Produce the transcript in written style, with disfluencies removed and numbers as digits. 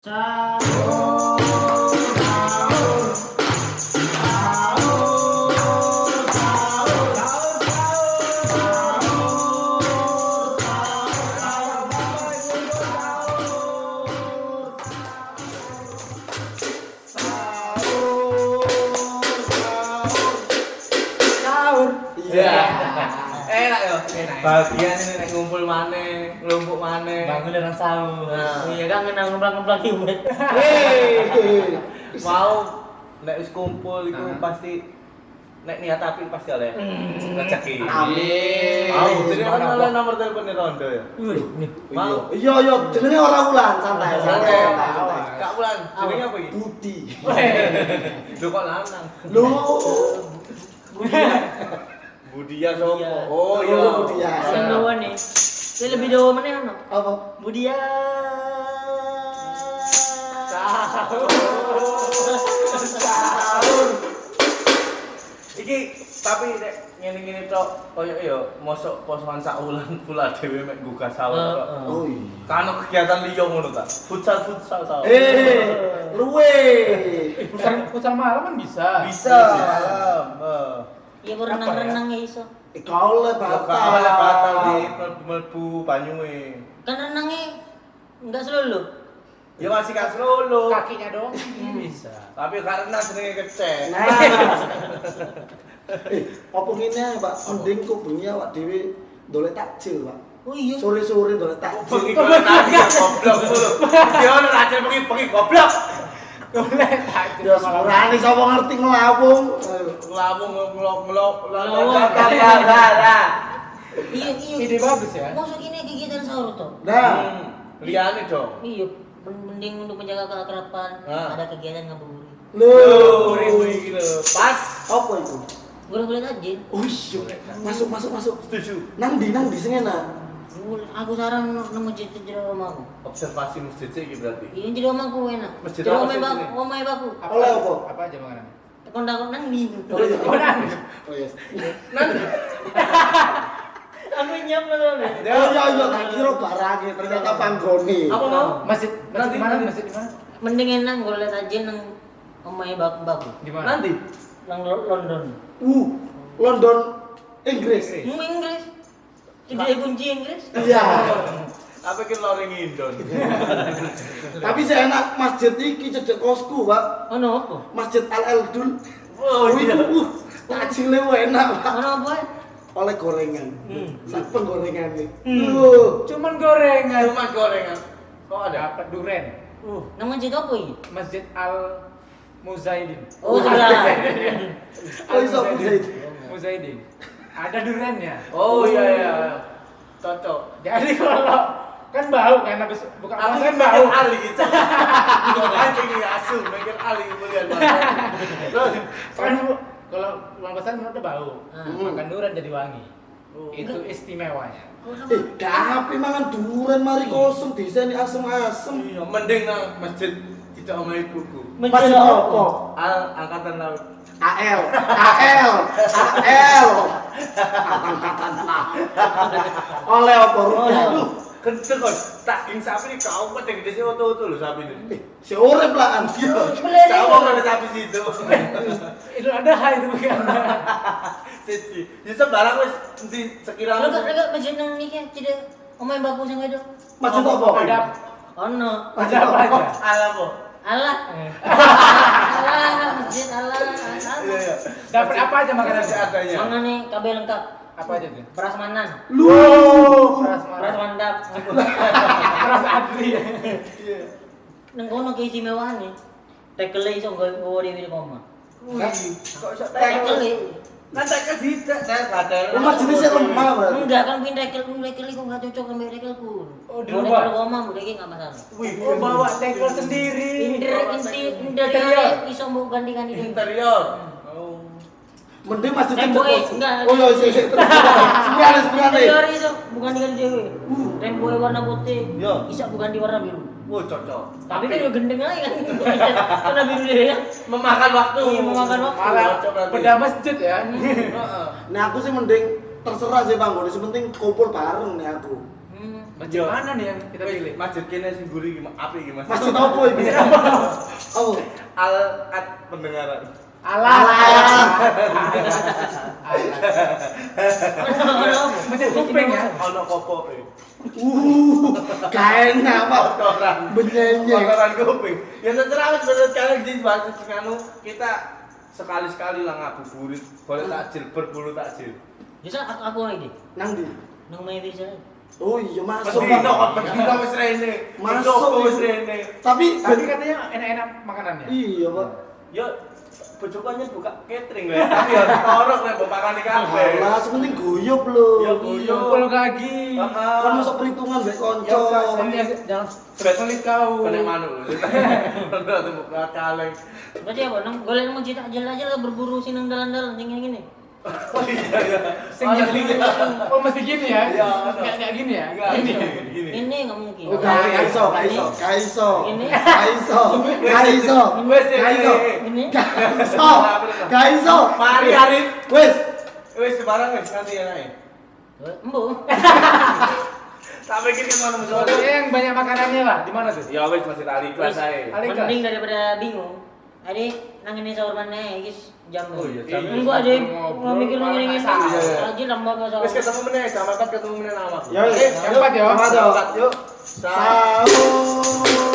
Sahur, sahur, sahur, sahur, enak yo. Bagian ini nek ngumpul maneh, nglumpuk maneh. bangun dengan sahur. Nah. Iya kan kena ngemplang-ngemplang iwet. Mau nek wis kumpul iku pasti nek niat apik pasti oleh rezeki. Amin. Mau jadi kan oleh nomor telepon Rondo ya. Mau. Iya iya jenenge ora Wulan, santai santai. Kak Wulan, jenenge apa iki? Budi. Lho kok lanang? Lu Budia sopo? Budia. Oh iya. Budia. Sing dawa nih. Dia lebih dawa mana ono? apa? Budia. Sahur. Iki tapi nek ngene-ngene tok koyo ya mosok posoan sak wulan pula dhewe mek gugah sahur tok. Oh iya. Kan kegiatan liya ngono ta. Futsal tau. Luwe. Futsal malam kan bisa. Bisa malam. Iya ku renang-renang ya iso. Kau le Batal batal. di mlebu banyuwe. Kan renangnya enggak selalu. Ya masih kan Solo. Kakinya doang bisa. Tapi karena jenenge kecek. Nah. Apa ngene, Pak? Mending ku bengi awak dhewe dolek takjil, Pak. Oh iya. Sore-sore dolek takjil. Bengi kok nanya goblok mulu. Dia ora rajin bengi goblok. Boleh takjil Ya sepurane sapa ngerti ngelawung. Ngelamun ngelok-ngelok. Iya iya. Ide bagus ya. Masuk ini kegiatan sahur tuh. Nah, Liane dong. Iya. Mending untuk menjaga keakraban Ah. ada kegiatan ngabuburit. Loh, ribu iki lho. Pas. apa itu? Boleh-boleh aja. Oh iya. Masuk. Setuju. Nang di sing enak. Aku saran nang masjid di rumahku. Observasi masjid iki berarti. Ini di rumahku enak. Masjid Di apa rumah sih baku, ini? rumah baku. Oleh apa? Apa aja makanan? Tekon-tekon nang di. Oh iya. Oh iya. Aku nyam loh. Oh iya tak kira barangnya ternyata panggone. Apa mau? Masjid Nanti, di mana? nanti. Masjid di mana? Mending enak golek aja nang omahe baku. Di mana? Nanti. Nang London. London Inggris. Inggris. Tidak ada kunci Inggris. Iya. Apa ki loring Indon. Tapi saya enak masjid iki cedek kosku, Pak. Ono apa? Masjid Al Eldul. Oh iya. Tajile enak, Pak. Ono apa? Oleh gorengan. Sak penggorengan nih. Cuman gorengan. Cuma gorengan. Kok ada? Dapat duren. Nang masjid apa iki? Masjid Al Muzaidin. Oh, sudah. Oh iso Zaid. Muzaidin. Ada durennya. Oh iya. Cocok. Jadi kalau kan bau kan habis buka Aku puasa kan kan bau bau. Ali gitu. Anjing ya asu, mikir Ali kemudian banget. Terus Kan kalau pulang pesan menurut bau. Hmm. Makan duren jadi wangi. Itu istimewanya. Tapi mangan duren mari kosong diseni asem-asem. iya, mending nang masjid tidak sama ibuku. Masjid apa? Al angkatan laut. AL. Angkatan lah. Oleh apa rupiah? Aduh, kenceng kok. Daging sapi ini kau kok gede sih oto-oto lho sapi ini. Si urip lah anjir. Sama ada sapi situ. Itu ada hal itu bukan. Siji. Di sembarang wis di sekiranya. Lega masjid nang niki tidak omahe baku sing itu. Masjid apa? Ada Ono. ada apa aja. Alam po. Allah. Allah masjid Allah. Iya. Dapat apa aja makanan Adanya. Mangane kabeh lengkap. Apa aja tuh? Prasmanan. Lu. Pras mantap. Keras adli. Nang kono keistimewaan nih. Tekele iso nggowo dhewe di omah. Kok iso Tekele. Kan tekel tidak, tekel. Rumah jenisnya lemah, Bang. Enggak kan pindah tekel kok enggak cocok sama tekelku. Oh, di Mau rumah? tekel omah udah enggak masalah. Wih, Oh, bawa tekel sendiri. Interior iso mbok ganti-ganti dhewe. Interior. Oh. Mending masjid Tembok cedek. enggak. Oh iya sik terus. Sembilan. Interior iso bukan ganti dhewe. Temboknya warna putih. Yo. Bisa bukan di warna biru. Wah, cocok. Tapi kan yo gendeng aja kan. Warna biru dhewe ya. Memakan waktu. Iya, memakan waktu. Malah Cocok berarti. beda masjid ya. Heeh. Nah aku sih mending terserah sih Bang, yang penting kumpul bareng nih aku. Masjid mana nih yang kita pilih? Masjid kene sing guri iki api iki Mas. Masjid apa iki? Apa? Al-at pendengaran. Alah. Masjid kuping ya. Ono kopoke. Gak enak Pak. Kotoran. Benyenye. Kotoran kuping. Ya terserah wis bener kali di bahasa anu kita sekali-sekali lah ngabuburit, boleh takjil berbulu takjil. Bisa aku lagi. Nang ndi? Nang main bisa. Oh iya masuk. Bedino kok bedino wis rene. Masuk wis rene. Tapi Katanya enak-enak makanannya. iya Pak. Yo bojokannya buka catering lho, tapi ya torok nek mbok makani kabeh. Alah, sementing guyub lho. Ya guyub. Kumpul lagi. Kan masuk perhitungan mbek Ya, Kak, kanca. Jangan sulit kau. Kene manuk. Ora temu kaleng. Berarti apa? Nang golek nang masjid takjil aja lah berburu sih nang dalan-dalan tinggal gini. Oh iya ya. Sing gini. Oh mesti gini ya? Iya, ada. Enggak gini ya? Enggak, Gini. gini. Ini enggak mungkin. Oh, gak iso. Ini. Gak iso. Wes Ini. Gak iso. Mari Arif. Wes. Wes sebarang wes nanti ya naik. Embo. Tak pikir kan mana musuh. Pokoknya yang banyak makanannya lah. Di mana tuh? Ya wes masih tali kelas saya. Ali kelas. Mending daripada bingung. Adik, nang ini sahur mana guys? Jam. Oh iya, jam. Enggak ada Ngobrol, mikir nang ini. malah Aja lambang sahur. Wes ketemu meneh, sama ketemu meneh nama. Ya, yang empat ya. Yuk. Yuk. Sahur.